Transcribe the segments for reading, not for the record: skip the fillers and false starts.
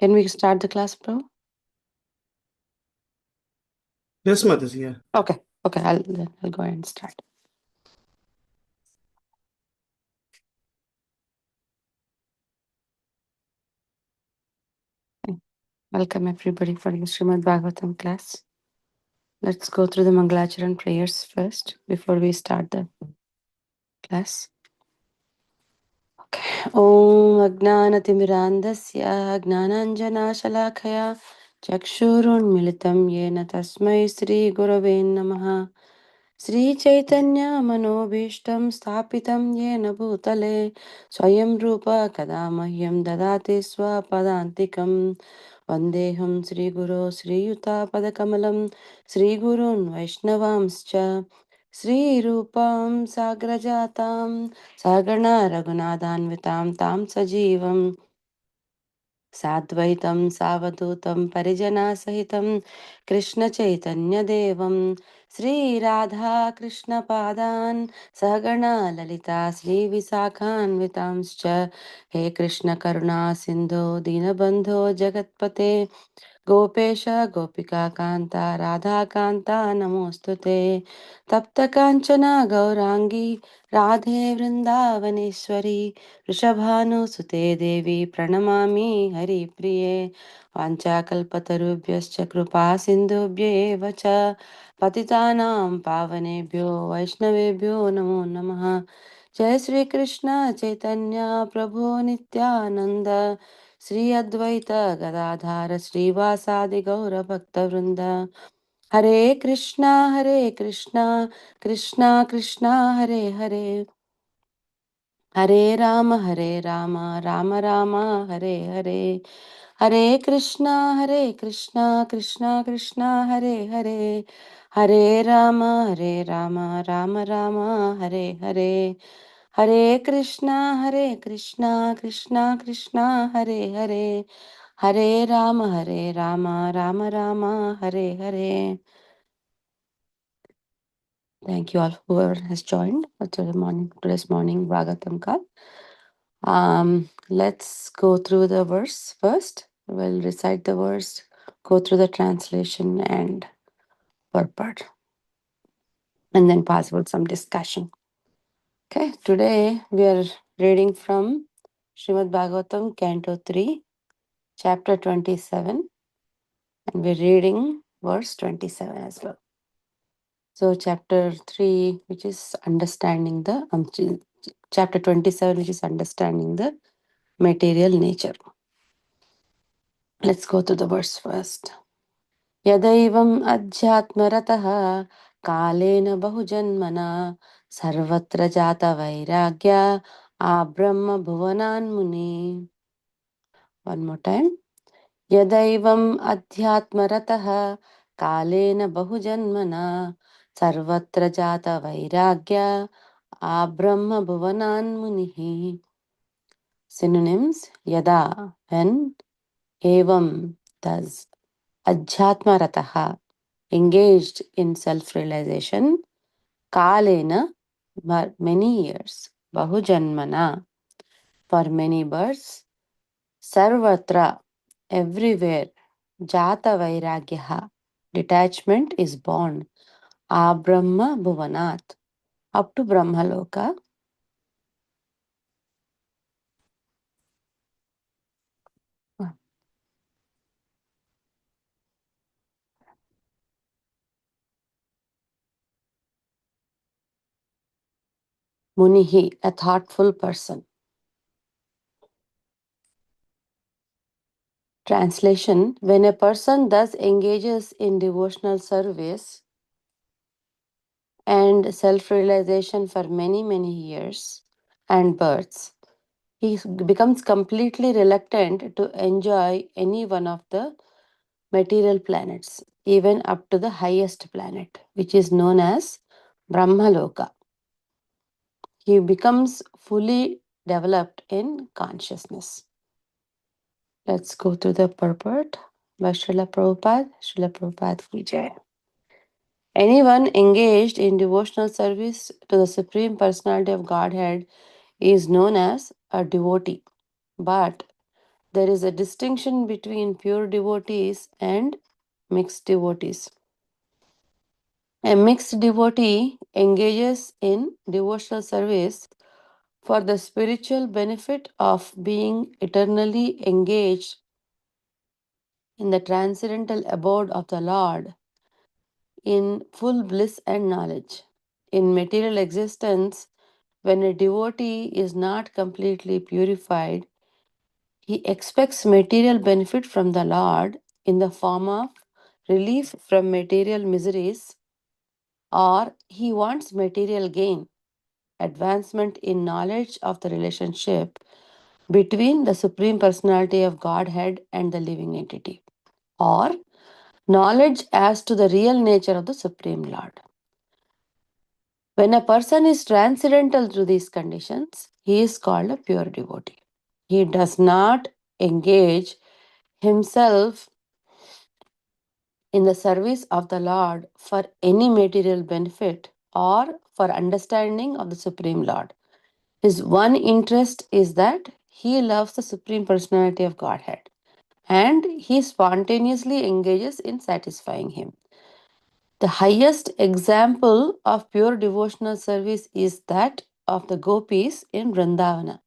Can we start the class, bro? Yes, mathaji. Yeah. Okay. I'll go ahead and start. Welcome everybody for the Srimad Bhagavatam class. Let's go through the Mangalacharan prayers first before we start the class. Okay. Om Agnanatimirandasya Gnananjanashalakaya Chakshurunmilitam Yena Tasmai Sri Gurave Namaha Sri Chaitanya Manobhishtam Sthapitam Yena Bhutale Swayam Rupa Kadamahyam Dadati Swapadantikam Vandeham Sri Guru Sri Yuta Padakamalam Sri Gurun Vaishnavamscha Sri Rupam Sagrajatam Sagana Raghunathanvitam Tam Sajivam Sadvaitam Savadutam Parijana Sahitam Krishna Chaitanya Devam Sri Radha Krishna Padan Sagana Lalita Sri Visakhan Vitamscha He Krishna Karuna Sindhu Dinabandho Jagatpate Gopesha Gopika Kanta Radha Kanta Namostute Tapta Kanchana Gaurangi Radhe Vrindavaneshwari Rishabhanu Sute Devi Pranamami Hari Priye Vanchakalpatarubhyascha Kripa Sindhubhye Cha Patitanam Pavanebhyo Vaishnavebhyo Namo Namaha Jai Sri Krishna Chaitanya Prabhu Nityananda Sri Advaita Gadadhara Srivasadi Gaura Bhakta Vrinda Hare Krishna Krishna Krishna Hare Hare Hare Rama Rama Rama Hare Hare Hare Krishna Krishna Krishna Hare Hare Hare Rama Rama Rama Hare Hare Hare Krishna Krishna Krishna Hare Hare Hare Rama Rama Rama Hare Hare. Thank you all whoever has joined today's morning Bhagavatam call. Let's go through the verse first. We'll recite the verse, go through the translation and purport, and then possible some discussion. Okay, today we are reading from Srimad Bhagavatam, Canto 3, Chapter 27, and we're reading verse 27 as well. So, Chapter 3, which is understanding the, Chapter 27, which is understanding the material nature. Let's go to the verse first. Yadaivam adhyatmaratah kalena bahujanmana sarvatra jata vairagya abrahma bhuvanan muni. One more time. Yadaivam adhyatmaratah kalena bahujanmana sarvatra jata vairagya abrahma bhuvanan munihi. Synonyms: yada, when, evam, thus, adhyatma rataha, engaged in self-realization, kalena, many years, bahujanmana, for many births, sarvatra, everywhere, jata vairagyaha, detachment is born, abrahma bhuvanat, up to Brahmaloka. Munihi, a thoughtful person. Translation: when a person thus engages in devotional service and self-realization for many, many years and births, he becomes completely reluctant to enjoy any one of the material planets, even up to the highest planet, which is known as Brahmaloka. He becomes fully developed in consciousness. Let's go to the purport by Srila Prabhupada. Srila Prabhupada Ki Jai. Anyone engaged in devotional service to the Supreme Personality of Godhead is known as a devotee. But there is a distinction between pure devotees and mixed devotees. A mixed devotee engages in devotional service for the spiritual benefit of being eternally engaged in the transcendental abode of the Lord in full bliss and knowledge. In material existence, when a devotee is not completely purified, he expects material benefit from the Lord in the form of relief from material miseries, or he wants material gain, advancement in knowledge of the relationship between the Supreme Personality of Godhead and the living entity, or knowledge as to the real nature of the Supreme Lord. When a person is transcendental to these conditions, he is called a pure devotee. He does not engage himself in the service of the Lord for any material benefit or for understanding of the Supreme Lord. His one interest is that he loves the Supreme Personality of Godhead and he spontaneously engages in satisfying him. The highest example of pure devotional service is that of the gopis in Vrindavana.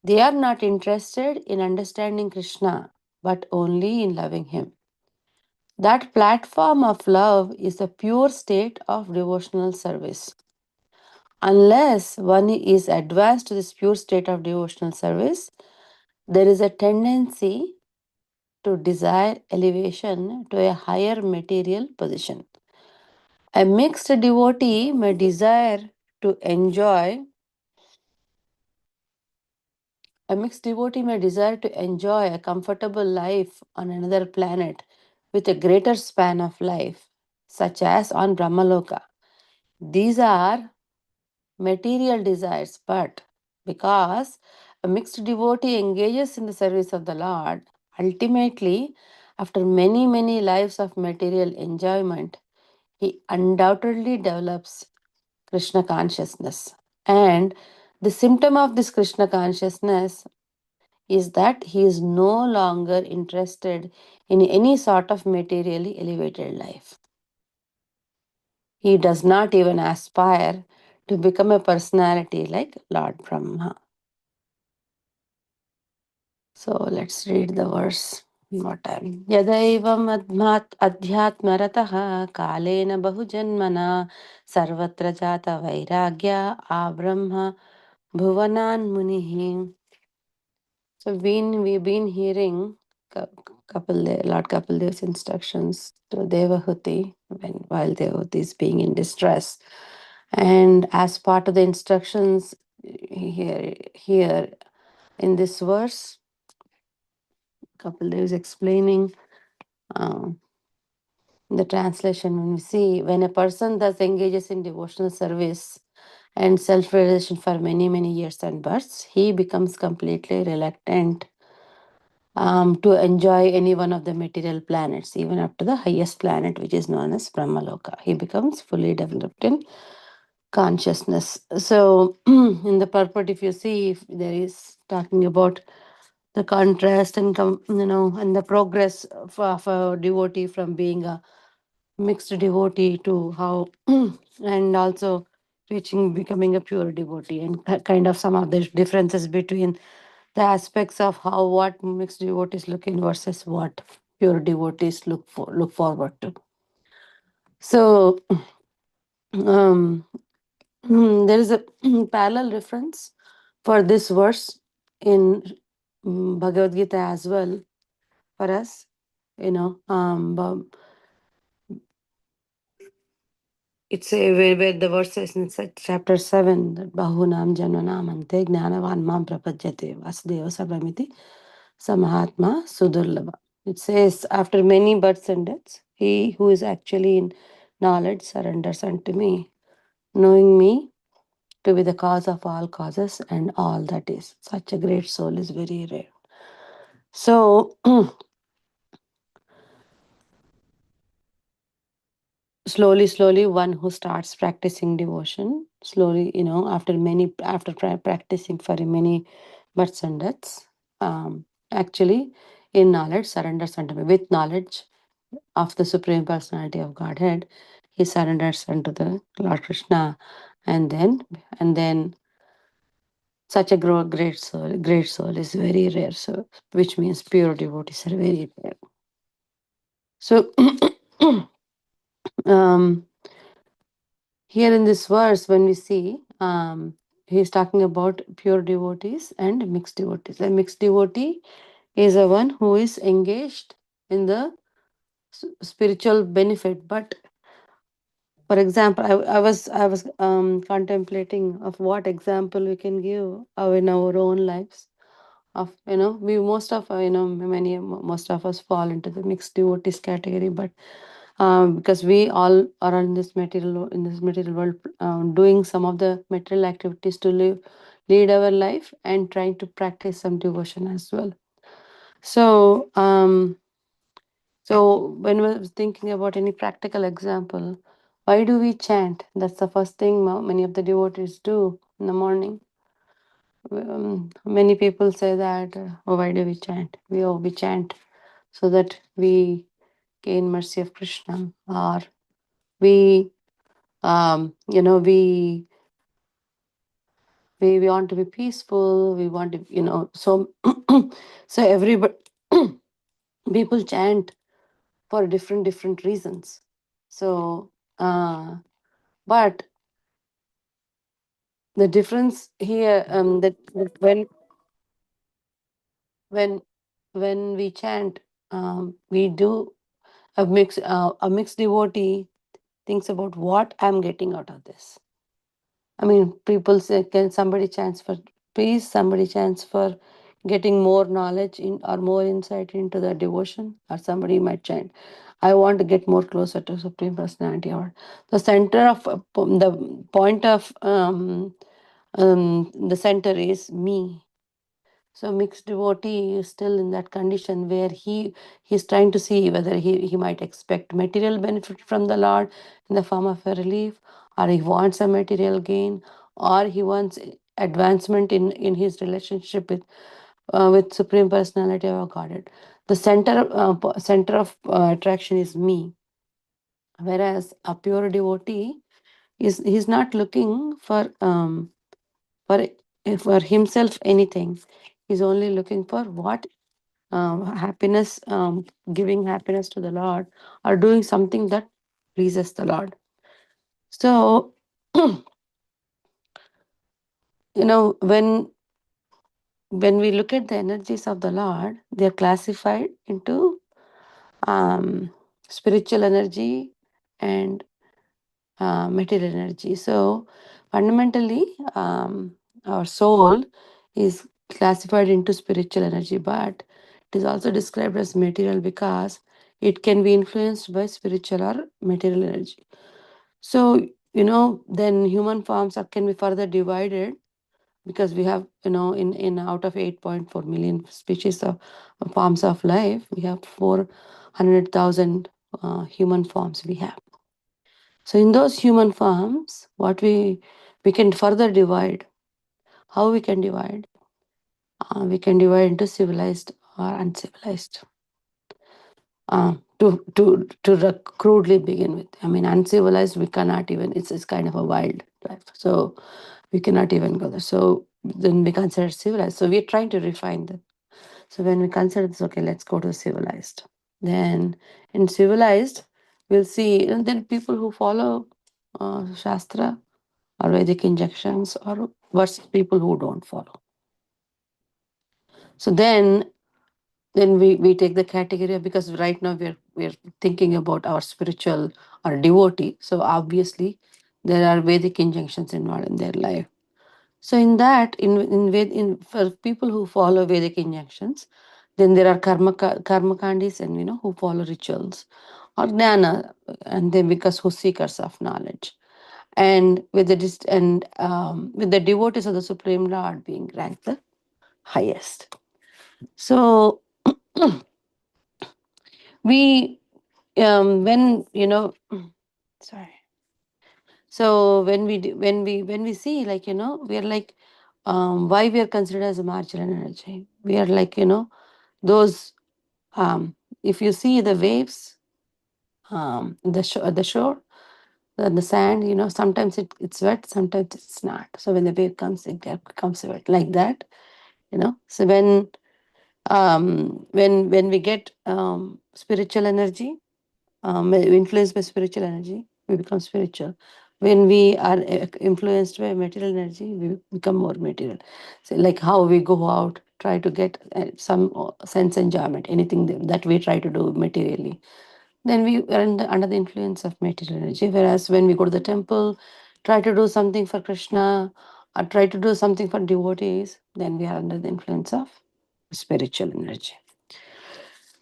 They are not interested in understanding Krishna, but only in loving him. That platform of love is a pure state of devotional service. Unless one is advanced to this pure state of devotional service, there is a tendency to desire elevation to a higher material position. A mixed devotee may desire to enjoy a mixed devotee may desire to enjoy a comfortable life on another planet with a greater span of life, such as on Brahmaloka. These are material desires, but because a mixed devotee engages in the service of the Lord, ultimately, after many, many lives of material enjoyment, he undoubtedly develops Krishna consciousness. And the symptom of this Krishna consciousness is that he is no longer interested in any sort of materially elevated life. He does not even aspire to become a personality like Lord Brahma. So let's read the verse one more time. Yadaivam adhyatmaratah kalena bahujanmana sarvatra jata vairagya abrahma bhuvanan munihi. So we've been hearing Lord Kapil Dev's instructions to Devahuti while Devahuti is being in distress. And as part of the instructions here in this verse, Kapil Dev is explaining the translation. When we see when a person thus engages in devotional service and self-realization for many, many years and births, he becomes completely reluctant to enjoy any one of the material planets, even up to the highest planet, which is known as Brahmaloka. He becomes fully developed in consciousness. So, in the purport, if you see, if there is talking about the contrast and and the progress of a devotee from being a mixed devotee to how, and also reaching becoming a pure devotee, and kind of some of the differences between the aspects of how what mixed devotees look in versus what pure devotees look forward to. So um, there is a parallel reference for this verse in Bhagavad Gita as well for us. It's a where the verse says in chapter 7 that Bahunam Jananam Ante Gnanavan Mam Prapajyate Vasudeva Sabhamiti Samahatma Sudurlava. It says, after many births and deaths, he who is actually in knowledge surrenders unto me, knowing me to be the cause of all causes and all that is. Such a great soul is very rare. So, slowly, one who starts practicing devotion, slowly, after practicing for many births and deaths, actually in knowledge surrenders unto me. With knowledge of the Supreme Personality of Godhead, he surrenders unto the Lord Krishna, and then such a great soul is very rare. So, which means pure devotees are very rare. So, um, here in this verse, when we see, he's talking about pure devotees and mixed devotees. A mixed devotee is a one who is engaged in the spiritual benefit. But for example, I was contemplating of what example we can give in our own lives. Of we most of most of us fall into the mixed devotees category, but because we all are in this material world, doing some of the material activities to lead our life and trying to practice some devotion as well. So when we was thinking about any practical example, why do we chant? That's the first thing many of the devotees do in the morning. Many people say that, oh, why do we chant? We chant so that we gain mercy of Krishna, or we we want to be peaceful. We want to so so everybody people chant for different reasons. So but the difference here, that when when we chant, we do a mixed devotee thinks about what I'm getting out of this. I mean, people say, can somebody chants for peace, somebody chants for getting more knowledge in or more insight into the devotion, or somebody might chant, I want to get more closer to Supreme Personality. Or the center of the point of the center is me. So mixed devotee is still in that condition where he's trying to see whether he might expect material benefit from the Lord in the form of a relief, or he wants a material gain, or he wants advancement in his relationship with Supreme Personality of Godhead. The center of attraction is me, whereas a pure devotee is he's not looking for for himself anything. He's only looking for what happiness, giving happiness to the Lord, or doing something that pleases the Lord. So, when we look at the energies of the Lord, they are classified into spiritual energy and material energy. So, fundamentally, our soul is classified into spiritual energy, but it is also described as material because it can be influenced by spiritual or material energy. So, then human forms can be further divided, because we have, in out of 8.4 million species of forms of life, we have 400,000 human forms we have. So in those human forms, what we can further divide. How we can divide? We can divide into civilized or uncivilized. To crudely begin with, I mean, uncivilized we cannot even. It's kind of a wild life, so we cannot even go there. So then we consider civilized. So we're trying to refine them. So when we consider this, okay, let's go to civilized. Then in civilized, we'll see, and then people who follow Shastra or Vedic injections, or versus people who don't follow. So then we take the category because right now we're thinking about our spiritual or devotee. So obviously there are Vedic injunctions involved in their life. So in that, in for people who follow Vedic injunctions, then there are karma kandis, and who follow rituals, or jnana, and then because who seekers of knowledge, and with the devotees of the Supreme Lord being ranked the highest. So we when sorry. So when we see, like, we are like, why we are considered as a marginal energy. We are like, Those, if you see the waves, the shore, the sand, sometimes it's wet, sometimes it's not. So when the wave comes, it becomes wet like that. So when we get spiritual energy, influenced by spiritual energy, we become spiritual. When we are influenced by material energy, we become more material. So, like how we go out, try to get some sense enjoyment, anything that we try to do materially, then we are under the influence of material energy. Whereas when we go to the temple, try to do something for Krishna, or try to do something for devotees, then we are under the influence of spiritual energy.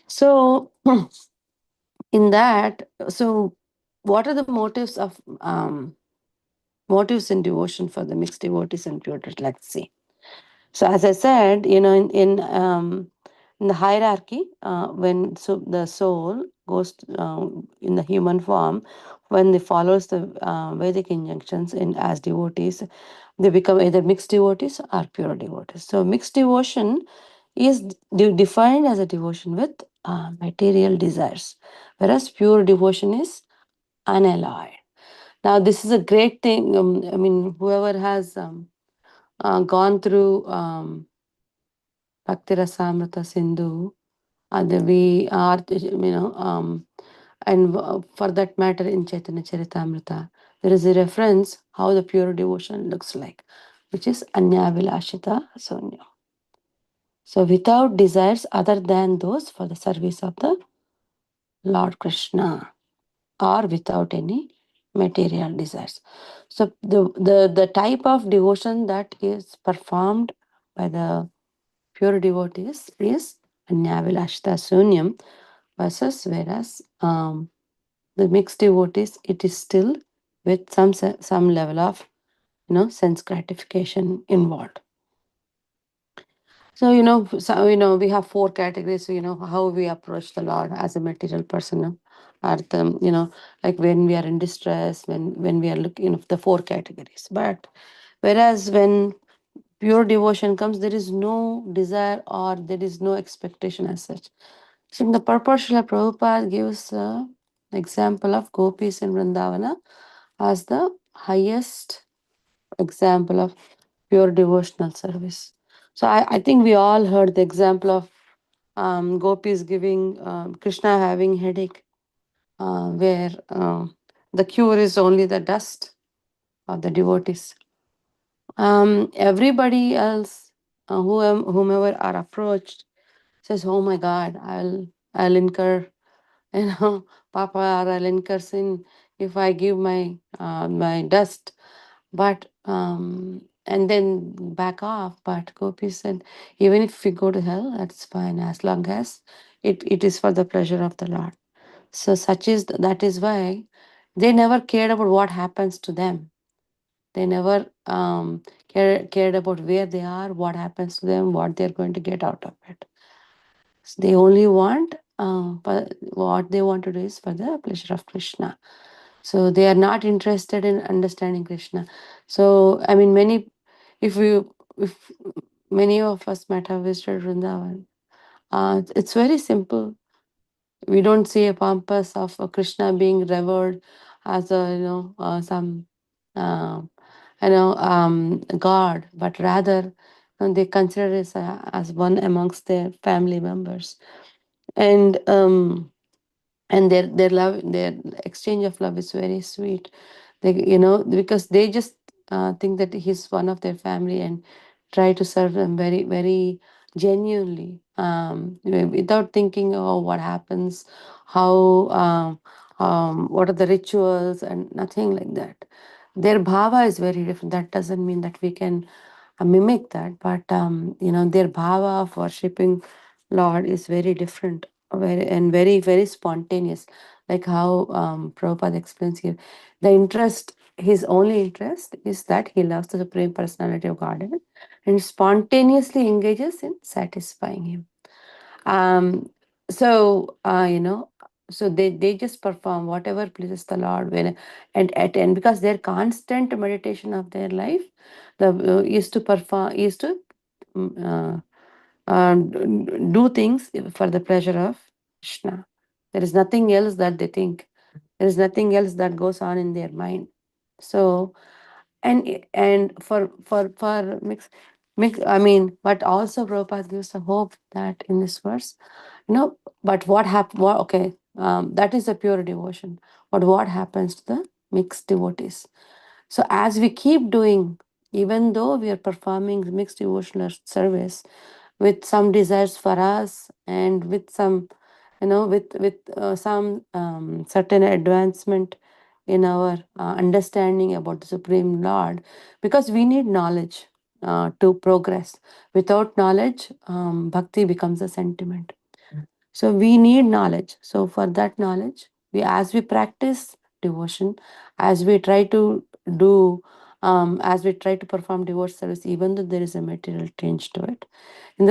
So, in that, so what are the motives in devotion for the mixed devotees and pure devotees? Let's see. So as I said, in the hierarchy, when the soul goes in the human form, when they follows the Vedic injunctions in as devotees, they become either mixed devotees or pure devotees. So mixed devotion is defined as a devotion with material desires, whereas pure devotion is unalloyed. Now, this is a great thing. I mean, whoever has gone through Bhakti Rasamrita Sindhu, we are, and for that matter, in Chaitanya Charitamrita, there is a reference how the pure devotion looks like, which is Anya Vilashita Sonya. So, without desires other than those for the service of the Lord Krishna, or without any material desires. So the type of devotion that is performed by the pure devotees is Anyavilashta Sunyam versus whereas the mixed devotees, it is still with some level of sense gratification involved. So we have four categories. How we approach the Lord as a material person. At the like when we are in distress, when we are looking the four categories. But whereas when pure devotion comes, there is no desire or there is no expectation as such. So in the purport, Srila Prabhupada gives an example of gopis in Vrindavana as the highest example of pure devotional service. So I think we all heard the example of gopis giving Krishna having headache, where the cure is only the dust of the devotees. Everybody else, whomever are approached, says, "Oh my God, I'll incur, you know, Papa, or I'll incur sin if I give my dust." But and then back off. But Gopi said, even if we go to hell, that's fine as long as it is for the pleasure of the Lord. So that is why they never cared about what happens to them. They never cared about where they are, what happens to them, what they're going to get out of it. So they only want, but what they want to do is for the pleasure of Krishna. So they are not interested in understanding Krishna. So I mean, if many of us might have visited Vrindavan, it's very simple. We don't see a pampas of Krishna being revered as a some um, god, but rather they consider it as one amongst their family members, and their love, their exchange of love is very sweet. They because they just think that he's one of their family and try to serve them very very genuinely, without thinking, oh, what happens, how what are the rituals, and nothing like that. Their bhava is very different. That doesn't mean that we can mimic that, but their bhava of worshipping Lord is very different, very very spontaneous, like how Prabhupada explains here. The interest, his only interest is that he loves the Supreme Personality of Godhead and spontaneously engages in satisfying him. Um, so so they just perform whatever pleases the Lord when and because their constant meditation of their life, the is to perform is to mm, uh, do things for the pleasure of Krishna. There is nothing else that they think. There is nothing else that goes on in their mind. So, and for mix, I mean, but also Prabhupada gives a hope that in this verse, but what happened? Okay, that is a pure devotion. But what happens to the mixed devotees? So as we keep doing, even though we are performing mixed devotional service with some desires for us and with some, with some certain advancement in our understanding about the Supreme Lord, because we need knowledge to progress. Without knowledge, bhakti becomes a sentiment. So we need knowledge. So for that knowledge, as we practice devotion, as we try to do, as we try to perform devotional service, even though there is a material change to it, in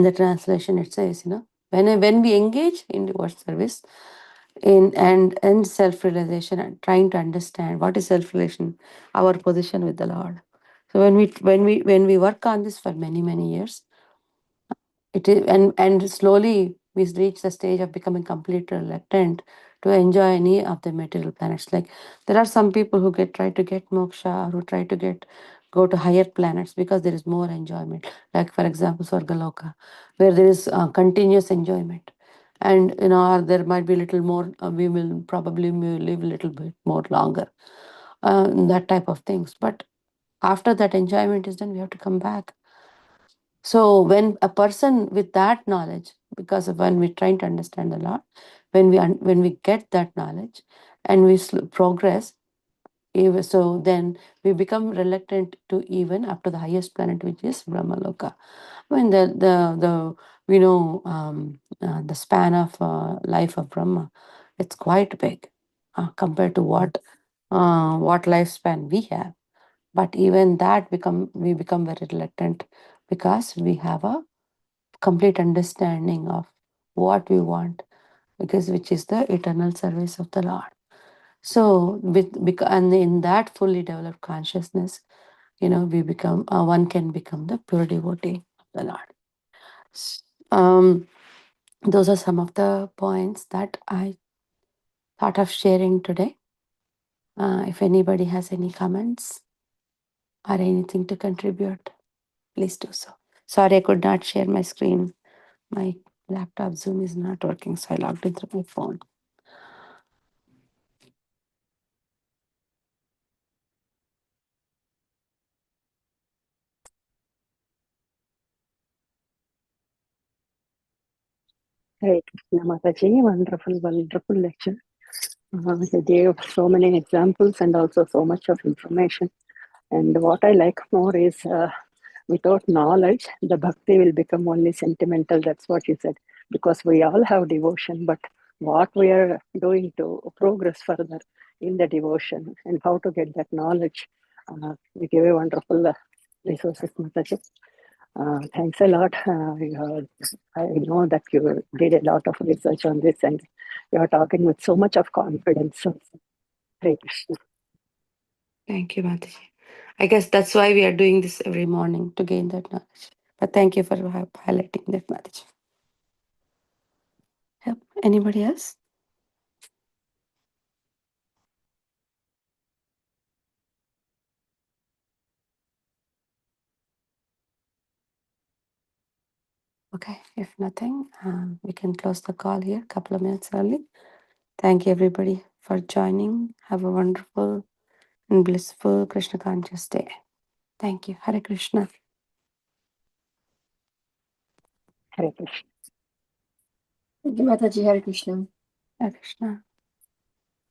the translation it says, when we engage in devotional service, in and self realization and trying to understand what is self realization, our position with the Lord. So when we work on this for many years, it is, and slowly we reach the stage of becoming completely reluctant to enjoy any of the material planets. Like there are some people who try to get moksha, or who try to go to higher planets because there is more enjoyment. Like for example, Swargaloka, where there is continuous enjoyment, and or there might be little more. We will probably live a little bit more longer. That type of things, but after that enjoyment is done, we have to come back. So when a person with that knowledge, because of when we're trying to understand the law, when we get that knowledge and we progress, so then we become reluctant to even up to the highest planet, which is Brahmaloka. When the we know the span of life of Brahma, it's quite big compared to what lifespan we have. But even that we become very reluctant because we have a complete understanding of what we want, because which is the eternal service of the Lord. So and in that fully developed consciousness, we become one can become the pure devotee of the Lord. S- Um, those are some of the points that I thought of sharing today. If anybody has any comments or anything to contribute, please do so. Sorry, I could not share my screen. My laptop Zoom is not working, so I logged in through my phone. Hare Krishna Mataji, wonderful lecture. You gave so many examples and also so much of information. And what I like more is without knowledge, the bhakti will become only sentimental. That's what you said. Because we all have devotion, but what we are doing to progress further in the devotion and how to get that knowledge, you gave a wonderful resources, Mataji. Thanks a lot. I know that you did a lot of research on this and you are talking with so much of confidence. So, Hare Krishna. Thank you, Mataji. I guess that's why we are doing this every morning, to gain that knowledge. But thank you for highlighting that, Mataji. Yep. Anybody else? Okay, if nothing, we can close the call here a couple of minutes early. Thank you, everybody, for joining. Have a wonderful and blissful Krishna conscious day. Thank you. Hare Krishna. Hare Krishna. Thank you, Mataji. Hare Krishna. Hare Krishna.